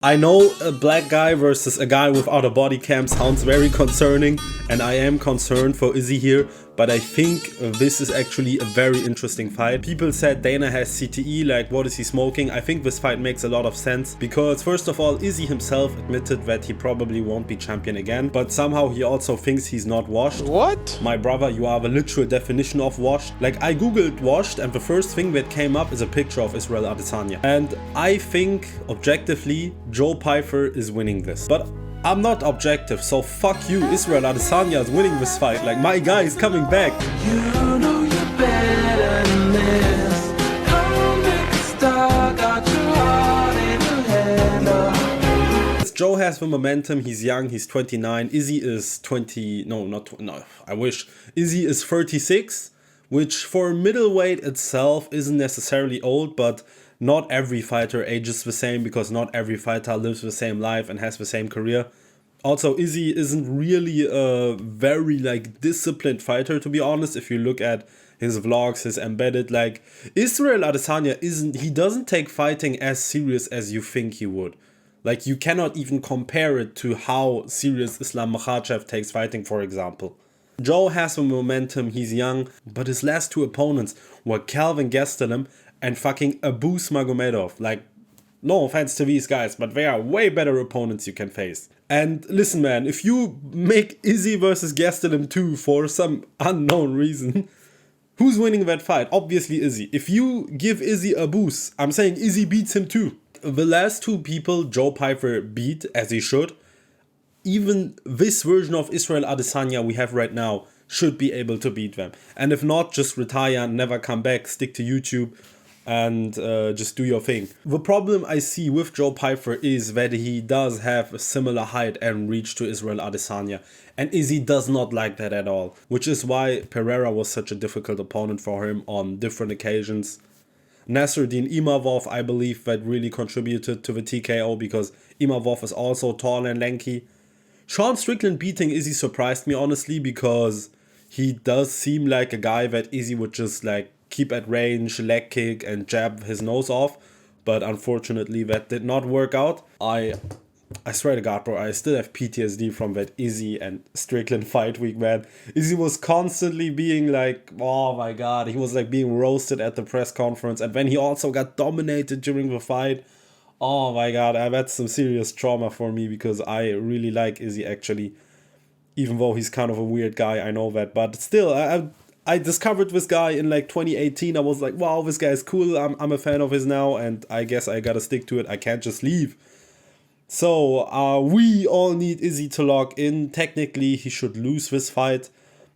I know a black guy versus a guy without a body cam sounds very concerning, and I am concerned for Izzy here, but I think this is actually a very interesting fight. People said Dana has CTE, like what is he smoking? I think this fight makes a lot of sense because first of all, Izzy himself admitted that he probably won't be champion again, but somehow he also thinks he's not washed. What? My brother, you are the literal definition of washed. Like I googled washed and the first thing that came up is a picture of Israel Adesanya. And I think objectively Joe Pyfer is winning this. But I'm not objective, so fuck you, Israel Adesanya is winning this fight. Like my guy is coming back. You know you're better than this. Come make a star, got your heart in your hand. Joe has the momentum, he's young, he's 29. Izzy is 20, no, I wish. Izzy is 36, which for middleweight itself isn't necessarily old, but not every fighter ages the same because not every fighter lives the same life and has the same career. Also, Izzy isn't really a very disciplined fighter, to be honest. If you look at his vlogs, his embedded, Israel Adesanya he doesn't take fighting as serious as you think he would. Like, you cannot even compare it to how serious Islam Makhachev takes fighting, for example. Joe has the momentum, he's young, but his last two opponents were Calvin Gastelum and fucking Abus Magomedov. Like, no offense to these guys, but they are way better opponents you can face. And listen, man, if you make Izzy versus Gastelum 2 for some unknown reason, who's winning that fight? Obviously Izzy. If you give Izzy a boost, I'm saying Izzy beats him too. The last two people Joe Pyfer beat, as he should, even this version of Israel Adesanya we have right now should be able to beat them. And if not, just retire and never come back, stick to YouTube and just do your thing. The problem I see with Joe Pyfer is that he does have a similar height and reach to Israel Adesanya. And Izzy does not like that at all. Which is why Pereira was such a difficult opponent for him on different occasions. Nasruddin Imavov, I believe, that really contributed to the TKO because Imavov is also tall and lanky. Sean Strickland beating Izzy surprised me, honestly, because he does seem like a guy that Izzy would just keep at range, leg kick and jab his nose off. But unfortunately that did not work out. I swear to God, bro, I still have PTSD from that Izzy and Strickland fight week, man. Izzy was constantly being oh my God, he was being roasted at the press conference. And then he also got dominated during the fight. Oh my God, that's some serious trauma for me because I really like Izzy actually. Even though he's kind of a weird guy, I know that. But still, I discovered this guy in 2018. I was like, wow, this guy is cool. I'm a fan of his now. And I guess I gotta stick to it. I can't just leave. So we all need Izzy to lock in. Technically, he should lose this fight.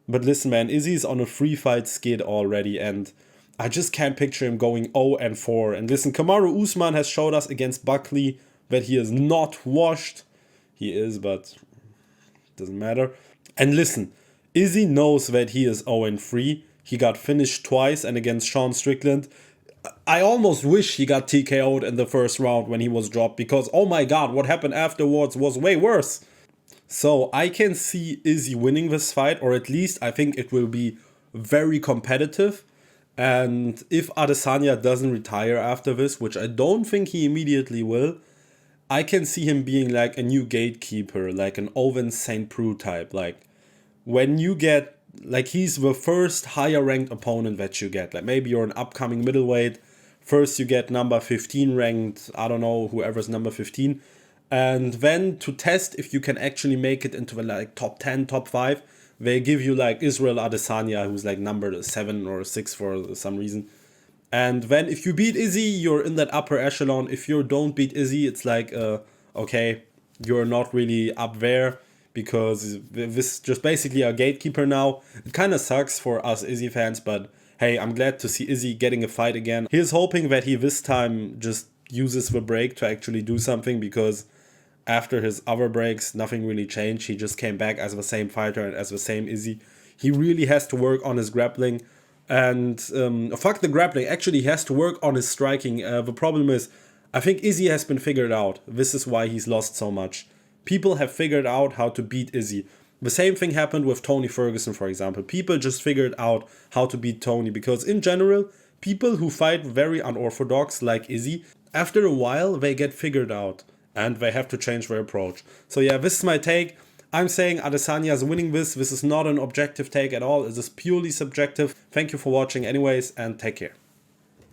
But listen, man, Izzy's on a 3-fight skid already. And I just can't picture him going 0-4. And listen, Kamaru Usman has showed us against Buckley that he is not washed. He is, but doesn't matter. And listen, Izzy knows that he is 0-3. He got finished twice and against Sean Strickland. I almost wish he got TKO'd in the first round when he was dropped because, oh my God, what happened afterwards was way worse. So I can see Izzy winning this fight, or at least I think it will be very competitive. And if Adesanya doesn't retire after this, which I don't think he immediately will, I can see him being a new gatekeeper, like an Owen St. Preux type. When you get, he's the first higher ranked opponent that you get. Maybe you're an upcoming middleweight. First you get number 15 ranked, I don't know, whoever's number 15. And then to test if you can actually make it into the top 10, top 5, they give you Israel Adesanya, who's number 7 or 6 for some reason. And then if you beat Izzy, you're in that upper echelon. If you don't beat Izzy, it's okay, you're not really up there because this is just basically a gatekeeper now. It kind of sucks for us Izzy fans, but hey, I'm glad to see Izzy getting a fight again. Here's hoping that he this time just uses the break to actually do something because after his other breaks, nothing really changed. He just came back as the same fighter and as the same Izzy. He really has to work on his grappling. And fuck the grappling. Actually, he has to work on his striking. The problem is, I think Izzy has been figured out. This is why he's lost so much. People have figured out how to beat Izzy. The same thing happened with Tony Ferguson, for example. People just figured out how to beat Tony because in general, people who fight very unorthodox like Izzy, after a while, they get figured out. and they have to change their approach. So yeah, this is my take. I'm saying Adesanya is winning this. This is not an objective take at all. It is purely subjective. Thank you for watching anyways, and take care.